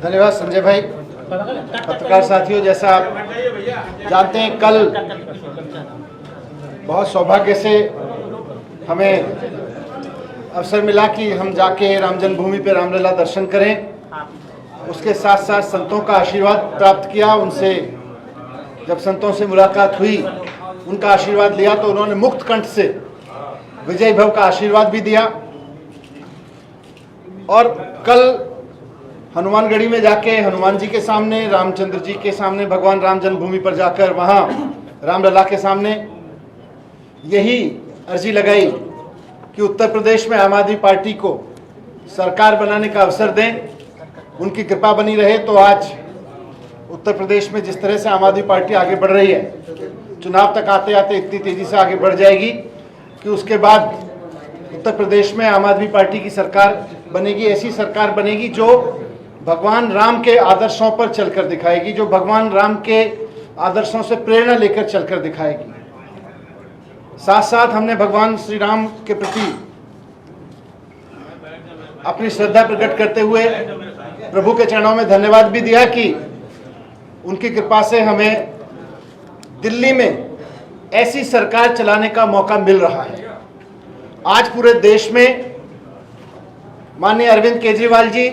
धन्यवाद संजय भाई। पत्रकार साथियों, जैसा आप जानते हैं, कल बहुत सौभाग्य से हमें अवसर मिला कि हम जाके राम जन्मभूमि पे रामलला दर्शन करें। उसके साथ साथ संतों का आशीर्वाद प्राप्त किया। उनसे जब संतों से मुलाकात हुई, उनका आशीर्वाद लिया तो उन्होंने मुक्त कंठ से विजय भव का आशीर्वाद भी दिया। और कल हनुमानगढ़ी में जाके हनुमान जी के सामने, रामचंद्र जी के सामने, भगवान राम जन्मभूमि पर जाकर वहाँ रामलला के सामने यही अर्जी लगाई कि उत्तर प्रदेश में आम आदमी पार्टी को सरकार बनाने का अवसर दें, उनकी कृपा बनी रहे। तो आज उत्तर प्रदेश में जिस तरह से आम आदमी पार्टी आगे बढ़ रही है, चुनाव तक आते आते इतनी तेज़ी से आगे बढ़ जाएगी कि उसके बाद उत्तर प्रदेश में आम आदमी पार्टी की सरकार बनेगी। ऐसी सरकार बनेगी जो भगवान राम के आदर्शों पर चलकर दिखाएगी, जो भगवान राम के आदर्शों से प्रेरणा लेकर चलकर दिखाएगी। साथ साथ हमने भगवान श्री राम के प्रति अपनी श्रद्धा प्रकट करते हुए प्रभु के चरणों में धन्यवाद भी दिया कि उनकी कृपा से हमें दिल्ली में ऐसी सरकार चलाने का मौका मिल रहा है। आज पूरे देश में माननीय अरविंद केजरीवाल जी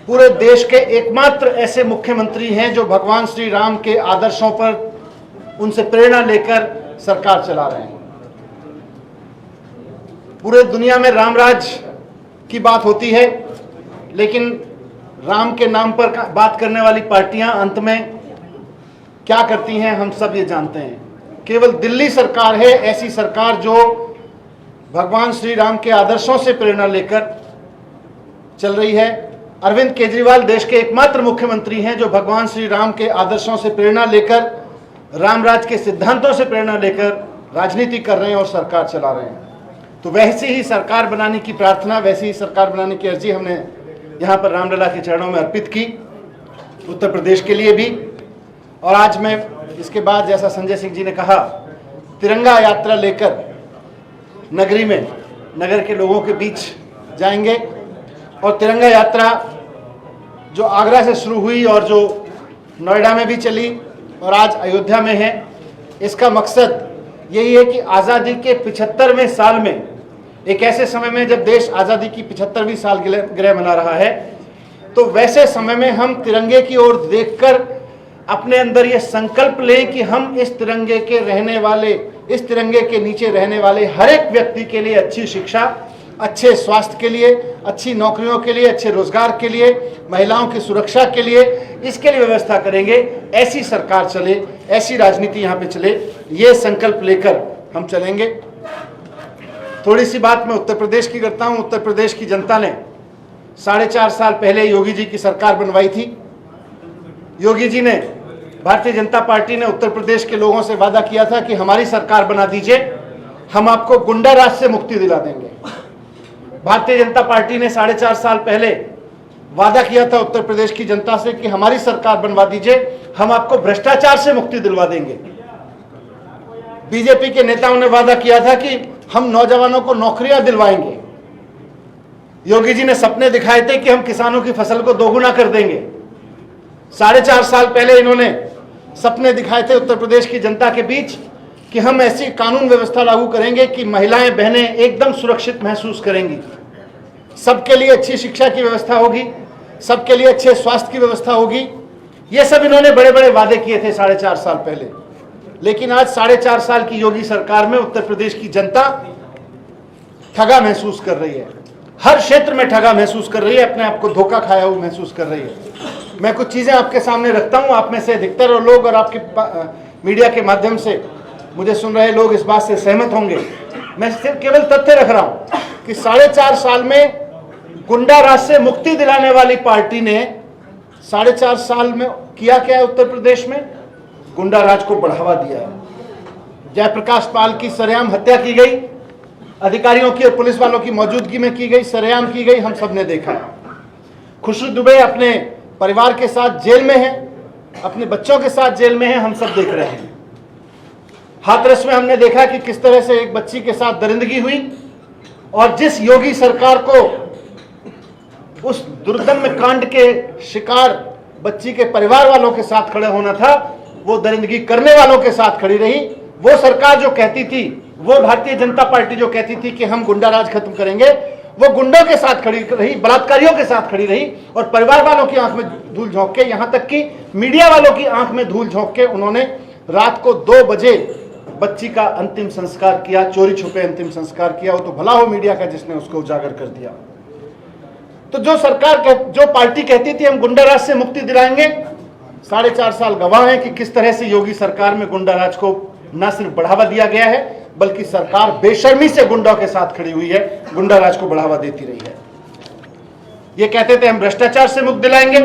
पूरे देश के एकमात्र ऐसे मुख्यमंत्री हैं जो भगवान श्री राम के आदर्शों पर उनसे प्रेरणा लेकर सरकार चला रहे हैं। पूरे दुनिया में राम राज की बात होती है, लेकिन राम के नाम पर बात करने वाली पार्टियां अंत में क्या करती हैं हम सब ये जानते हैं। केवल दिल्ली सरकार है ऐसी सरकार जो भगवान श्री राम के आदर्शों से प्रेरणा लेकर चल रही है। अरविंद केजरीवाल देश के एकमात्र मुख्यमंत्री हैं जो भगवान श्री राम के आदर्शों से प्रेरणा लेकर, रामराज के सिद्धांतों से प्रेरणा लेकर राजनीति कर रहे हैं और सरकार चला रहे हैं। तो वैसी ही सरकार बनाने की प्रार्थना, वैसी ही सरकार बनाने की अर्जी हमने यहाँ पर रामलला के चरणों में अर्पित की, उत्तर प्रदेश के लिए भी। और आज मैं इसके बाद, जैसा संजय सिंह जी ने कहा, तिरंगा यात्रा लेकर नगरी में, नगर के लोगों के बीच जाएंगे। और तिरंगा यात्रा जो आगरा से शुरू हुई और जो नोएडा में भी चली और आज अयोध्या में है, इसका मकसद यही है कि आज़ादी के 75वें साल में, एक ऐसे समय में जब देश आज़ादी की 75वीं सालगिरह मना रहा है, तो वैसे समय में हम तिरंगे की ओर देखकर अपने अंदर ये संकल्प लें कि हम इस तिरंगे के रहने वाले, इस तिरंगे के नीचे रहने वाले हर एक व्यक्ति के लिए अच्छी शिक्षा, अच्छे स्वास्थ्य के लिए, अच्छी नौकरियों के लिए, अच्छे रोजगार के लिए, महिलाओं की सुरक्षा के लिए, इसके लिए व्यवस्था करेंगे। ऐसी सरकार चले, ऐसी राजनीति यहाँ पे चले, ये संकल्प लेकर हम चलेंगे। थोड़ी सी बात मैं उत्तर प्रदेश की करता हूँ। उत्तर प्रदेश की जनता ने 4.5 साल पहले योगी जी की सरकार बनवाई थी। योगी जी ने, भारतीय जनता पार्टी ने उत्तर प्रदेश के लोगों से वादा किया था कि हमारी सरकार बना दीजिए, हम आपको गुंडा राज से मुक्ति दिला देंगे। भारतीय जनता पार्टी ने 4.5 साल पहले वादा किया था उत्तर प्रदेश की जनता से कि हमारी सरकार बनवा दीजिए, हम आपको भ्रष्टाचार से मुक्ति दिलवा देंगे। बीजेपी के नेताओं ने वादा किया था कि हम नौजवानों को नौकरियां दिलवाएंगे। योगी जी ने सपने दिखाए थे कि हम किसानों की फसल को दोगुना कर देंगे। 4.5 साल पहले इन्होंने सपने दिखाए थे उत्तर प्रदेश की जनता के बीच कि हम ऐसी कानून व्यवस्था लागू करेंगे कि महिलाएं, बहनें एकदम सुरक्षित महसूस करेंगी, सबके लिए अच्छी शिक्षा की व्यवस्था होगी, सबके लिए अच्छे स्वास्थ्य की व्यवस्था होगी। ये सब इन्होंने बड़े बड़े वादे किए थे 4.5 साल पहले। लेकिन आज 4.5 साल की योगी सरकार में उत्तर प्रदेश की जनता ठगा महसूस कर रही है, हर क्षेत्र में ठगा महसूस कर रही है, अपने आप को धोखा खाया हुआ महसूस कर रही है। मैं कुछ चीजें आपके सामने रखता हूं, आप में से अधिकतर लोग और आपके मीडिया के माध्यम से मुझे सुन रहे लोग इस बात से सहमत होंगे। मैं सिर्फ केवल तथ्य रख रहा हूं कि 4.5 साल में गुंडा राज से मुक्ति दिलाने वाली पार्टी ने 4.5 साल में किया क्या है? उत्तर प्रदेश में गुंडा राज को बढ़ावा दिया है। जयप्रकाश पाल की सरेआम हत्या की गई, अधिकारियों की और पुलिस वालों की मौजूदगी में की गई, सरेआम की गई, हम सब ने देखा। खुशबू दुबे अपने परिवार के साथ जेल में है, अपने बच्चों के साथ जेल में है, हम सब देख रहे हैं। हाथरस में हमने देखा कि किस तरह से एक बच्ची के साथ दरिंदगी हुई। और जिस योगी सरकार को उस दुर्दम्य कांड के शिकार बच्ची के परिवार वालों के साथ खड़े होना था, वो दरिंदगी करने वालों के साथ खड़ी रही। वो सरकार जो कहती थी, वो भारतीय जनता पार्टी जो कहती थी कि हम गुंडा राज खत्म करेंगे, वो गुंडों के साथ खड़ी रही, बलात्कारियों के साथ खड़ी रही और परिवार वालों की आंख में धूल झोंक के, यहां तक कि मीडिया वालों की आंख में धूल झोंक के उन्होंने रात को 2 बजे बच्ची का अंतिम संस्कार किया, चोरी छुपे अंतिम संस्कार किया। वो तो भला हो मीडिया का जिसने उसको उजागर कर दिया। तो जो जो पार्टी कहती थी हम गुंडा राज से मुक्ति दिलाएंगे, 4.5 साल गवाह हैं कि किस तरह से योगी सरकार में गुंडा राज को न सिर्फ बढ़ावा दिया गया है, बल्कि सरकार बेशर्मी से गुंडों के साथ खड़ी हुई है, गुंडा राज को बढ़ावा देती रही है। ये कहते थे हम भ्रष्टाचार से मुक्त दिलाएंगे।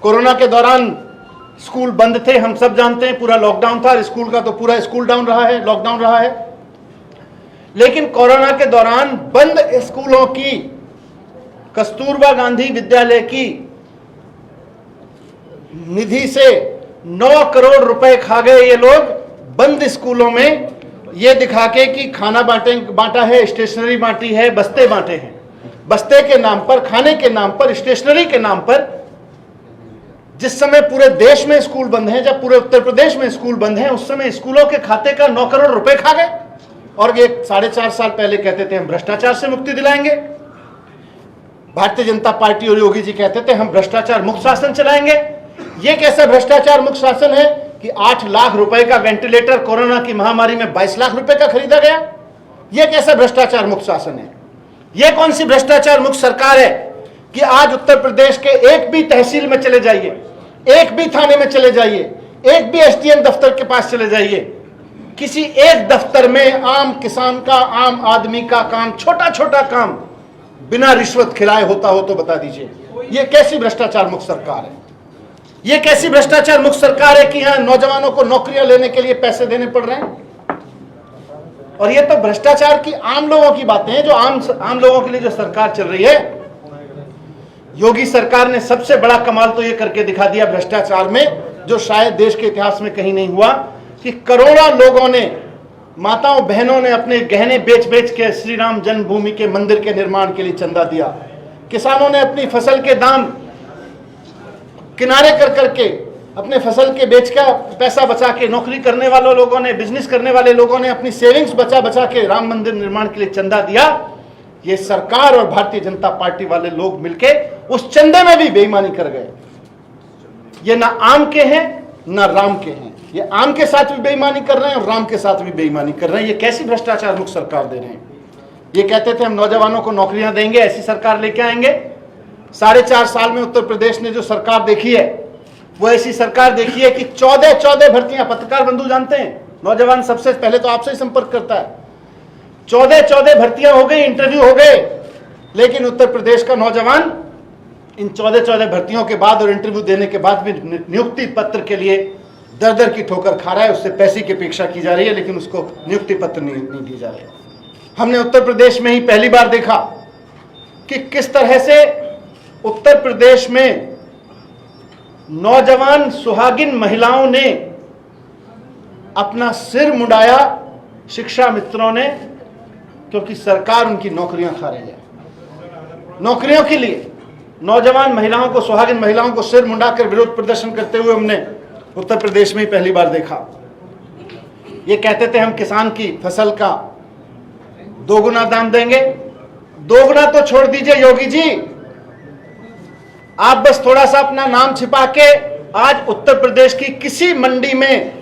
कोरोना के दौरान स्कूल बंद थे, हम सब जानते हैं, पूरा लॉकडाउन था। स्कूल का तो पूरा स्कूल डाउन रहा है, लॉकडाउन रहा है। लेकिन कोरोना के दौरान बंद स्कूलों की, कस्तूरबा गांधी विद्यालय की निधि से 9 करोड़ रुपए खा गए ये लोग बंद स्कूलों में, ये दिखा के कि खाना बांटा है, स्टेशनरी बांटी है, बस्ते बांटे हैं। बस्ते के नाम पर, खाने के नाम पर, स्टेशनरी के नाम पर। जिस समय पूरे देश में स्कूल बंद हैं, जब पूरे उत्तर प्रदेश में स्कूल बंद हैं, उस समय स्कूलों के खाते का 9 करोड़ रुपए खा गए। और ये 4.5 साल पहले कहते थे हम भ्रष्टाचार से मुक्ति दिलाएंगे। भारतीय जनता पार्टी और योगी जी कहते थे हम भ्रष्टाचार मुक्त शासन चलाएंगे। ये कैसा भ्रष्टाचार मुक्त शासन है कि 8 लाख रुपए का वेंटिलेटर कोरोना की महामारी में 22 लाख रुपए का खरीदा गया? यह कैसा भ्रष्टाचार मुक्त शासन है? यह कौन सी भ्रष्टाचार मुक्त सरकार है कि आज उत्तर प्रदेश के एक भी तहसील में चले जाइए, एक भी थाने में चले जाइए, एक भी एसडीएम दफ्तर के पास चले जाइए, किसी एक दफ्तर में आम किसान का, आम आदमी का काम, छोटा छोटा काम बिना रिश्वत खिलाए होता हो तो बता दीजिए। यह कैसी भ्रष्टाचार मुक्त सरकार है? यह कैसी भ्रष्टाचार मुक्त सरकार है कि यहां नौजवानों को नौकरियां लेने के लिए पैसे देने पड़ रहे हैं? और यह तो भ्रष्टाचार की आम लोगों की बातें हैं, जो आम लोगों के लिए जो सरकार चल रही है। योगी सरकार ने सबसे बड़ा कमाल तो यह करके दिखा दिया भ्रष्टाचार में, जो शायद देश के इतिहास में कहीं नहीं हुआ, कि करोड़ों लोगों ने, माताओं बहनों ने अपने गहने बेच बेच के श्री राम जन्मभूमि के मंदिर के निर्माण के लिए चंदा दिया। किसानों ने अपनी फसल के दाम किनारे कर करके अपने फसल के बेच का पैसा बचा के, नौकरी करने वालों लोगों ने, बिजनेस करने वाले लोगों ने अपनी सेविंग्स बचा बचा के राम मंदिर निर्माण के लिए चंदा दिया। ये सरकार और भारतीय जनता पार्टी वाले लोग मिलके उस चंदे में भी बेईमानी कर गए। ये ना आम के हैं ना राम के हैं, ये आम के साथ भी बेईमानी कर रहे हैं और राम के साथ भी बेईमानी कर रहे हैं। ये कैसी भ्रष्टाचार मुक्त सरकार दे रहे हैं? ये कहते थे हम नौजवानों को नौकरियां देंगे, ऐसी सरकार लेके आएंगे। 4.5 साल में उत्तर प्रदेश ने जो सरकार देखी है, वो ऐसी सरकार देखी है कि 14 भर्तियां, पत्रकार बंधु जानते हैं, नौजवान सबसे पहले तो आपसे ही संपर्क करता है, 14 भर्तियां हो गई, इंटरव्यू हो गए, लेकिन उत्तर प्रदेश का नौजवान इन 14 भर्तियों के बाद और इंटरव्यू देने के बाद भी नियुक्ति पत्र के लिए दर दर की ठोकर खा रहा है। उससे पैसे की अपेक्षा की जा रही है, लेकिन उसको नियुक्ति पत्र नहीं दी जा रही। हमने उत्तर प्रदेश में ही पहली बार देखा कि किस तरह से उत्तर प्रदेश में नौजवान सुहागिन महिलाओं ने अपना सिर मुंडाया, शिक्षा मित्रों ने, क्योंकि सरकार उनकी नौकरियां खा रही है। नौकरियों के लिए नौजवान महिलाओं को, सुहागिन महिलाओं को सिर मुंडाकर विरोध प्रदर्शन करते हुए हमने उत्तर प्रदेश में ही पहली बार देखा। ये कहते थे हम किसान की फसल का 2 गुना दाम देंगे। 2 गुना तो छोड़ दीजिए योगी जी, आप बस थोड़ा सा अपना नाम छिपा के आज उत्तर प्रदेश की किसी मंडी में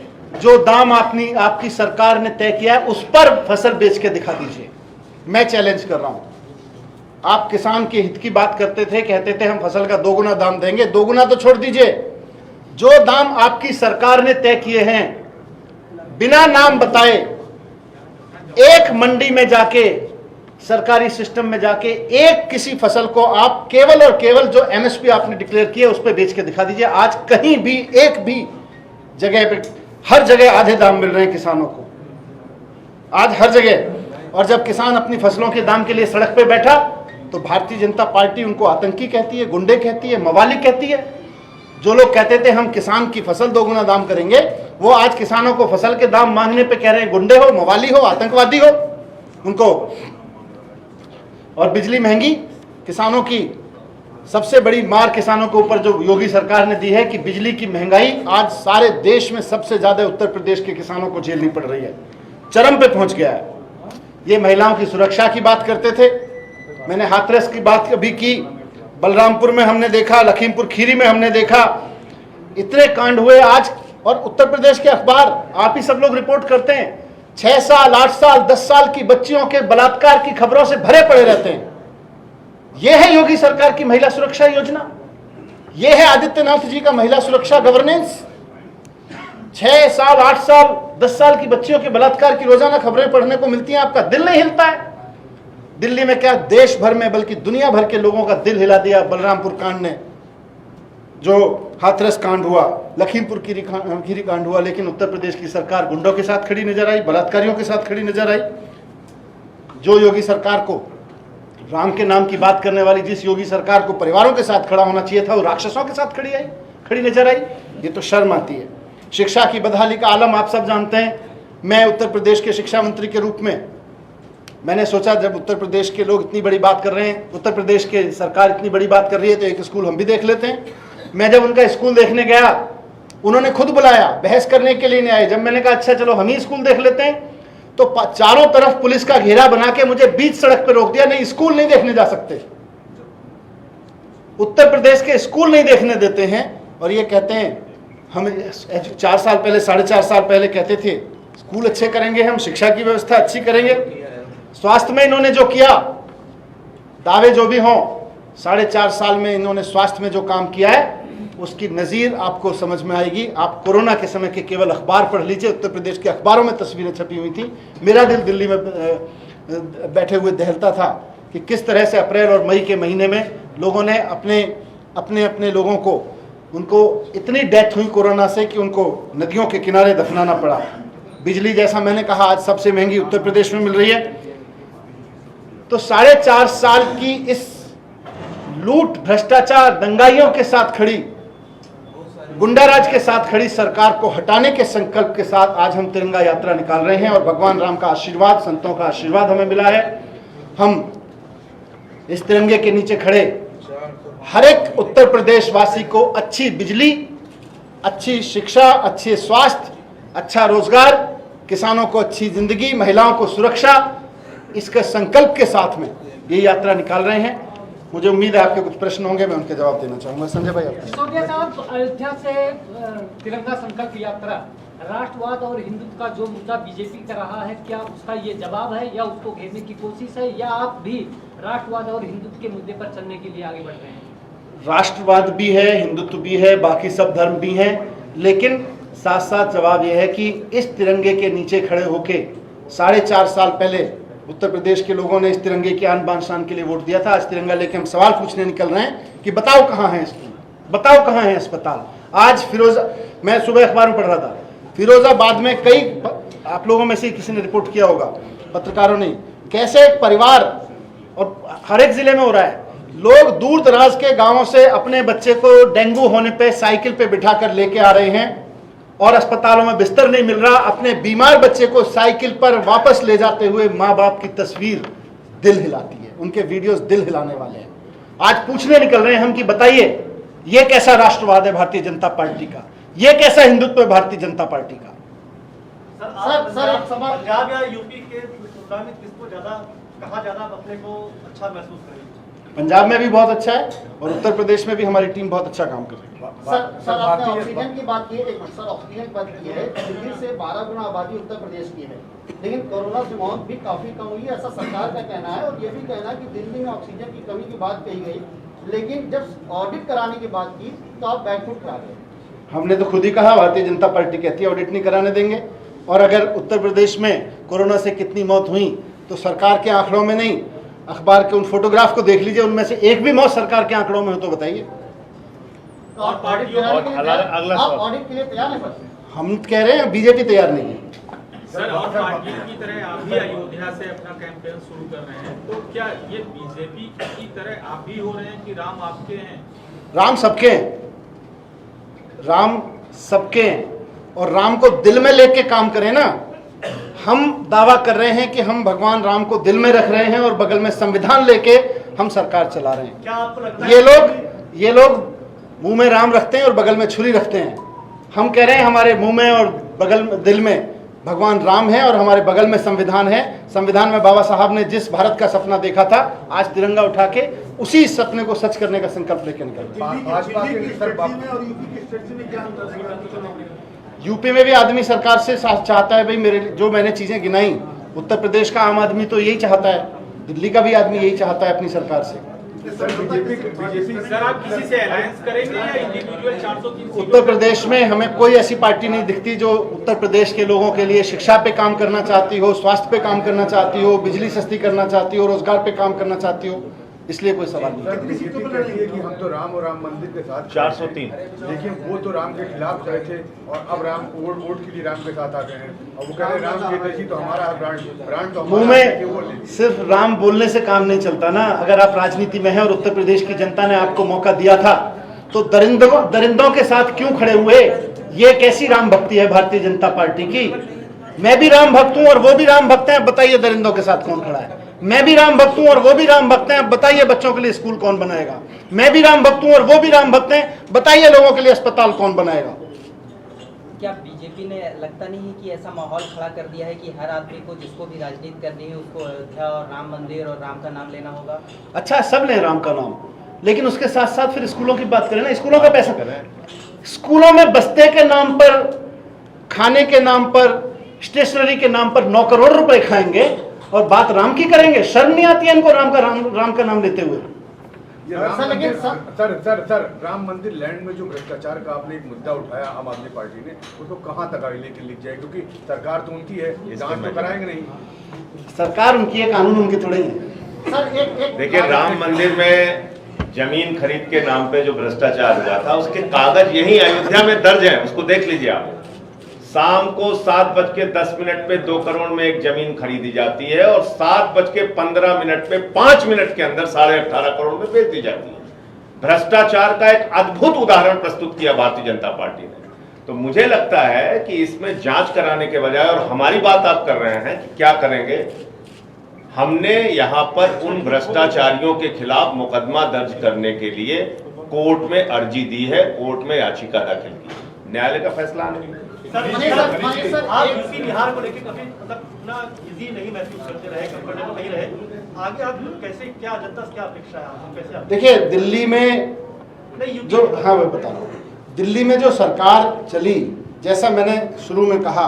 जो दाम आपकी सरकार ने तय किया है उस पर फसल बेच के दिखा दीजिए। मैं चैलेंज कर रहा हूं। आप किसान के हित की बात करते थे, कहते थे हम फसल का 2 गुना दाम देंगे। 2 गुना तो छोड़ दीजिए, जो दाम आपकी सरकार ने तय किए हैं बिना नाम बताए, एक मंडी में जाके, सरकारी सिस्टम में जाके एक किसी फसल को आप केवल और केवल जो एमएसपी आपने डिक्लेयर किया उस पर बेच के दिखा दीजिए। आज कहीं भी, एक भी जगह पे, हर जगह आधे दाम मिल रहे हैं किसानों को, आज हर जगह। और जब किसान अपनी फसलों के दाम के लिए सड़क पे बैठा तो भारतीय जनता पार्टी उनको आतंकी कहती है, गुंडे कहती है, मवाली कहती है। जो लोग कहते थे हम किसान की फसल 2 गुना दाम करेंगे, वो आज किसानों को फसल के दाम मांगने पे कह रहे हैं गुंडे हो, मवाली हो, आतंकवादी हो उनको। और बिजली महंगी, किसानों की सबसे बड़ी मार किसानों के ऊपर जो योगी सरकार ने दी है कि बिजली की महंगाई आज सारे देश में सबसे ज्यादा उत्तर प्रदेश के किसानों को झेलनी पड़ रही है, चरम पे पहुंच गया है। ये महिलाओं की सुरक्षा की बात करते थे, मैंने हाथरस की बात अभी की, बलरामपुर में हमने देखा, लखीमपुर खीरी में हमने देखा, इतने कांड हुए आज। और उत्तर प्रदेश के अखबार, आप ही सब लोग रिपोर्ट करते हैं, 6 साल 8 साल 10 साल की बच्चियों के बलात्कार की खबरों से भरे पड़े रहते हैं। यह है योगी सरकार की महिला सुरक्षा योजना, यह है आदित्यनाथ जी का महिला सुरक्षा गवर्नेंस। 6 साल 8 साल 10 साल की बच्चियों के बलात्कार की रोजाना खबरें पढ़ने को मिलती हैं, आपका दिल नहीं हिलता है? दिल्ली में क्या, देश भर में बल्कि दुनिया भर के लोगों का दिल हिला दिया बलरामपुर कांड ने, जो हाथरस कांड हुआ, लखीमपुर खीरी कांड हुआ। लेकिन उत्तर प्रदेश की सरकार गुंडों के साथ खड़ी नजर आई, बलात्कारियों के साथ खड़ी नजर आई। जो योगी सरकार को, राम के नाम की बात करने वाली जिस योगी सरकार को परिवारों के साथ खड़ा होना चाहिए था, वो राक्षसों के साथ खड़ी नजर आई। ये तो शर्म आती है। शिक्षा की बदहाली का आलम आप सब जानते हैं। मैं उत्तर प्रदेश के शिक्षा मंत्री के रूप में मैंने सोचा, जब उत्तर प्रदेश के लोग इतनी बड़ी बात कर रहे हैं, उत्तर प्रदेश के सरकार इतनी बड़ी बात कर रही है, तो एक स्कूल हम भी देख लेते हैं। मैं जब उनका स्कूल देखने गया, उन्होंने खुद बुलाया, बहस करने के लिए नहीं आए। जब मैंने कहा अच्छा चलो हम ही स्कूल देख लेते हैं, तो चारों तरफ पुलिस का घेरा बना के मुझे बीच सड़क पर रोक दिया, नहीं स्कूल नहीं देखने जा सकते। उत्तर प्रदेश के स्कूल नहीं देखने देते हैं। और ये कहते हैं, हम 4 साल पहले 4.5 साल पहले कहते थे स्कूल अच्छे करेंगे, हम शिक्षा की व्यवस्था अच्छी करेंगे। स्वास्थ्य में इन्होंने जो किया, दावे जो भी हों, 4.5 साल में इन्होंने स्वास्थ्य में जो काम किया है, उसकी नज़ीर आपको समझ में आएगी। आप कोरोना के समय के केवल अखबार पढ़ लीजिए, उत्तर प्रदेश के अखबारों में तस्वीरें छपी हुई थी। मेरा दिल दिल्ली में बैठे हुए दहलता था कि किस तरह से अप्रैल और मई के महीने में लोगों ने अपने लोगों को, उनको इतनी डेथ हुई कोरोना से कि उनको नदियों के किनारे दफनाना पड़ा। बिजली, जैसा मैंने कहा, आज सबसे महंगी उत्तर प्रदेश में मिल रही है। तो 4.5 साल की इस लूट, भ्रष्टाचार, दंगाइयों के साथ खड़ी, गुंडाराज के साथ खड़ी सरकार को हटाने के संकल्प के साथ आज हम तिरंगा यात्रा निकाल रहे हैं। और भगवान राम का आशीर्वाद, संतों का आशीर्वाद हमें मिला है। हम इस तिरंगे के नीचे खड़े हर एक उत्तर प्रदेश वासी को अच्छी बिजली, अच्छी शिक्षा, अच्छे स्वास्थ्य, अच्छा रोजगार, किसानों को अच्छी जिंदगी, महिलाओं को सुरक्षा, इसके संकल्प के साथ में ये यात्रा निकाल रहे हैं। मुझे उम्मीद है आपके कुछ प्रश्न होंगे, मैं उनके जवाब देना चाहूंगा। संजय भाई, आप। सिसोदिया साहब, अयोध्या से तिरंगा संकल्प यात्रा, राष्ट्रवाद और हिंदुत्व का जो मुद्दा बीजेपी कर रहा है, क्या उसका ये जवाब है या उसको घेरने की कोशिश है, या आप भी राष्ट्रवाद और हिंदुत्व के मुद्दे पर चलने के लिए आगे बढ़ रहे हैं? राष्ट्रवाद भी है, हिंदुत्व भी है, बाकी सब धर्म भी हैं, लेकिन साथ साथ जवाब यह है कि इस तिरंगे के नीचे खड़े होके 4.5 साल पहले उत्तर प्रदेश के लोगों ने इस तिरंगे की आन बान शान के लिए वोट दिया था। आज तिरंगा लेके हम सवाल पूछने निकल रहे हैं कि बताओ कहाँ है स्कूल, बताओ कहाँ है अस्पताल। आज मैं सुबह अखबार में पढ़ रहा था, फिरोजाबाद में कई, आप लोगों में से किसी ने रिपोर्ट किया होगा, पत्रकारों ने, कैसे एक परिवार, और हर एक जिले में हो रहा है, लोग दूर दराज के गांवों से अपने बच्चे को डेंगू होने पे साइकिल पे बिठा कर लेके आ रहे हैं और अस्पतालों में बिस्तर नहीं मिल रहा, अपने बीमार बच्चे को साइकिल पर वापस ले जाते हुए माँ बाप की तस्वीर दिल हिलाती है, उनके वीडियोस दिल हिलाने वाले हैं। आज पूछने निकल रहे हैं हम कि बताइए ये कैसा राष्ट्रवाद है भारतीय जनता पार्टी का, ये कैसा हिंदुत्व है भारतीय जनता पार्टी का? सर पंजाब या यूपी के तुलना में किसको ज्यादा अपने को अच्छा महसूस करेंगे? पंजाब में भी बहुत अच्छा है और उत्तर प्रदेश में भी हमारी टीम बहुत अच्छा काम कर रही है। सर आपने ऑक्सीजन की बात की है, सर ऑक्सीजन की बात की है, दिल्ली से 12 गुना आबादी उत्तर प्रदेश की है, लेकिन कोरोना से मौत भी काफी कम हुई है, ऐसा सरकार का कहना है। और ये भी कहना है कि दिल्ली में ऑक्सीजन की कमी की बात कही गई, लेकिन जब ऑडिट कराने की बात की तो आप बैकफुट करा गए। हमने तो खुद ही कहा, भारतीय जनता पार्टी कहती है ऑडिट नहीं कराने देंगे। और अगर उत्तर प्रदेश में कोरोना से कितनी मौत हुई तो सरकार के आंकड़ों में नहीं, अखबार के उन फोटोग्राफ को देख लीजिए, उनमें से एक भी मौत सरकार के आंकड़ों में हो तो बताइए। और ऑडिट के लिए तैयार है सर? हम कह रहे हैं बीजेपी तैयार नहीं है। सर, और पार्टी की तरह आप भी अयोध्या से अपना कैंपेन शुरू कर रहे हैं, तो क्या ये बीजेपी की तरह आप भी हो रहे हैं कि राम आपके हैं? राम सबके हैं, राम सबके हैं, और राम को दिल में लेके काम करें ना। हम दावा कर रहे हैं कि हम भगवान राम को दिल में रख रहे हैं और बगल में संविधान लेके हम सरकार चला रहे हैं। क्या आपको लगता है ये लोग मुंह में राम रखते हैं और बगल में छुरी रखते हैं। हम कह रहे हैं हमारे मुंह में और बगल में, दिल में भगवान राम है और हमारे बगल में संविधान है। संविधान में बाबा साहब ने जिस भारत का सपना देखा था, आज तिरंगा उठा के उसी सपने को सच करने का संकल्प लेकर निकल। यूपी में भी आदमी सरकार से चाहता है, भाई मेरे जो मैंने चीजें गिनाई, उत्तर प्रदेश का आम आदमी तो यही चाहता है, दिल्ली का भी आदमी यही चाहता है अपनी सरकार से। सर आप किसी से अलायंस करेंगे या इंडिविजुअल 403 उत्तर प्रदेश में हमें कोई ऐसी पार्टी नहीं दिखती जो उत्तर प्रदेश के लोगों के लिए शिक्षा पे काम करना चाहती हो, स्वास्थ्य पे काम करना चाहती हो, बिजली सस्ती करना चाहती हो, रोजगार पे काम करना चाहती हो। इसलिए कोई सवाल नहीं। कि हम तो राम और राम मंदिर के साथ 403 देखिए, वो तो राम के खिलाफ गए थे और अब राम वोट के लिए राम के साथ आ गए हैं और वो कह रहे हैं राम की जी तो हमारा ब्रांड तो मुंह में सिर्फ राम बोलने से काम नहीं चलता ना। अगर आप राजनीति में हैं और उत्तर प्रदेश की जनता ने आपको मौका दिया था, तो दरिंदों के साथ क्यों खड़े हुए? ये कैसी राम भक्ति है भारतीय जनता पार्टी की? मैं भी राम भक्त हूं और वो भी राम भक्त हैं, बताइए दरिंदों के साथ कौन खड़ा है? मैं भी राम भक्त हूं और वो भी राम भक्त हैं, बताइए बच्चों के लिए स्कूल कौन बनाएगा? मैं भी राम भक्त हूं और वो भी राम भक्त हैं, बताइए लोगों के लिए अस्पताल कौन बनाएगा? क्या बीजेपी ने लगता नहीं है कि ऐसा माहौल खड़ा कर दिया है कि हर आदमी को, जिसको भी राजनीति करनी है, उसको अयोध्या और राम मंदिर और राम का नाम लेना होगा? अच्छा, सब लें राम का नाम, लेकिन उसके साथ साथ फिर स्कूलों की बात करें ना। स्कूलों का पैसा स्कूलों में बस्ते के नाम पर, खाने के नाम पर, स्टेशनरी के नाम पर 9 करोड़ रुपए खाएंगे और बात राम की करेंगे? शर्म नहीं आती है इनको राम का नाम लेते हुए? सर राम मंदिर लैंड में जो भ्रष्टाचार का आपने एक मुद्दा उठाया आम आदमी पार्टी ने, उसको कहां तक आगे लेकर लिख जाए? क्योंकि सरकार तो उनकी है, जांच तो कराएंगे नहीं। सरकार उनकी है, कानून उनके थोड़े ही है। सर एक देखिए, राम मंदिर में जमीन खरीद के नाम पे जो भ्रष्टाचार हुआ था, उसके कागज यही अयोध्या में दर्ज हैं, उसको देख लीजिए आप। शाम को 7:10 पे 2 करोड़ में एक जमीन खरीदी जाती है और 7:15 पे 5 मिनट के अंदर 18.5 करोड़ में बेच दी जाती है। भ्रष्टाचार का एक अद्भुत उदाहरण प्रस्तुत किया भारतीय जनता पार्टी ने। तो मुझे लगता है कि इसमें जांच कराने के बजाय, और हमारी बात आप कर रहे हैं कि क्या करेंगे, हमने यहां पर उन भ्रष्टाचारियों के खिलाफ मुकदमा दर्ज करने के लिए कोर्ट में अर्जी दी है, कोर्ट में याचिका दाखिल की, न्यायालय का फैसला आने। सर, आप यूपी बिहार को लेकर कभी मतलब इतना इजी नहीं महसूस करते रहे, कंफर्टेबल नहीं रहे, आगे आप कैसे, क्या जनता से क्या अपेक्षा है आपको, कैसे आप? देखिए, दिल्ली में जो, हाँ मैं बता रहा हूँ, दिल्ली में जो सरकार चली, जैसा मैंने शुरू में कहा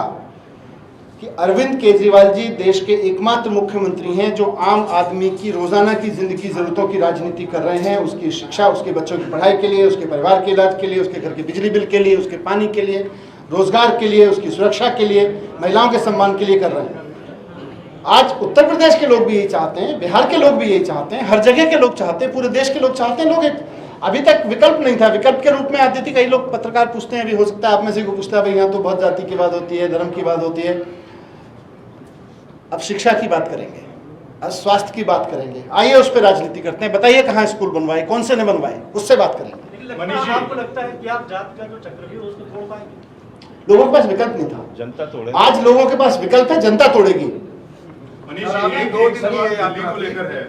कि अरविंद केजरीवाल जी देश के एकमात्र मुख्यमंत्री हैं जो आम आदमी की रोजाना की जिंदगी जरूरतों की राजनीति कर रहे हैं। उसकी शिक्षा, उसके बच्चों की पढ़ाई के लिए, उसके परिवार के इलाज के लिए, उसके घर के बिजली बिल के लिए, उसके पानी के लिए, रोजगार के लिए, उसकी सुरक्षा के लिए, महिलाओं के सम्मान के लिए कर रहे हैं। आज उत्तर प्रदेश के लोग भी यही चाहते हैं, बिहार के लोग भी यही चाहते हैं, हर जगह के लोग चाहते हैं, पूरे देश के लोग चाहते हैं। लोग एक, अभी तक विकल्प नहीं था, विकल्प के रूप में आती थी। कई लोग पत्रकार पूछते हैं, अभी हो सकता है आप में से कोई पूछता है, भाई यहाँ तो बहुत जाति की बात होती है, धर्म की बात होती है। अब शिक्षा की बात करेंगे, अब स्वास्थ्य की बात करेंगे, आइए उस पर राजनीति करते हैं। बताइए कहाँ स्कूल बनवाए, कौन से ने बनवाए, उससे बात करेंगे। आपको लगता है कि आप जात का जो चक्रव्यूह है उसको तोड़ पाएंगे? लोगों के पास विकल्प नहीं था, जनता तोड़े। आज लोगों के पास विकल्प है, जनता तोड़ेगी। मनीष जी, एक दिल्ली को लेकर है,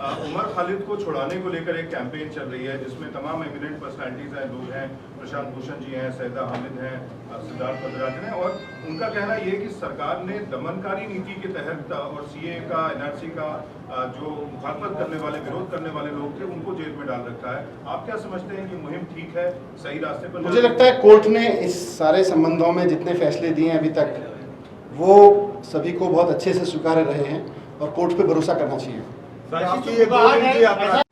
उमर खालिद को छुड़ाने को लेकर एक कैंपेन चल रही है जिसमें तमाम एमिनेंट पर्सनालिटीज हैं, लोग हैं, प्रशांत भूषण जी हैं, सैदा हामिद हैं, सिद्धार्थ मद्राजन हैं, और उनका कहना यह है कि सरकार ने दमनकारी नीति के तहत और सीए का, एनआरसी का जो मुखालफत करने वाले, विरोध करने वाले लोग थे, उनको जेल में डाल रखा है। आप क्या समझते हैं कि मुहिम ठीक है, सही रास्ते पर? मुझे लगता है कोर्ट ने इस सारे संबंधों में जितने फैसले दिए हैं अभी तक, वो सभी को बहुत अच्छे से स्वीकार रहे हैं और कोर्ट पे भरोसा करना चाहिए। आपकी ये 2 दिन की यात्रा